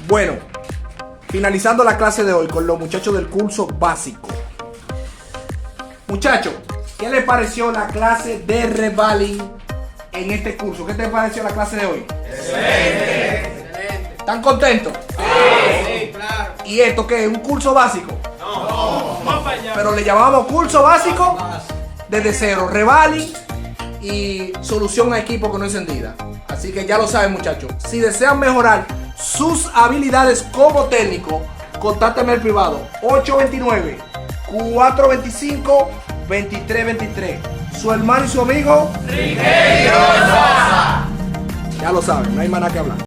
Bueno, finalizando la clase de hoy con los muchachos del curso básico. Muchachos, ¿qué les pareció la clase de revaling en este curso? ¿Qué te pareció la clase de hoy? Excelente. ¿Están contentos? Sí, claro. ¿Y esto qué es? ¿Un curso básico? No, más para allá. Pero le llamamos curso básico desde cero, revaling y solución a equipo que no encendida. Así que ya lo saben, muchachos. Si desean mejorar sus habilidades como técnico, contáctenme al privado 829-425-2323. Su hermano y su amigo Riquelme Sosa. ya lo saben, no hay más nada que hablar.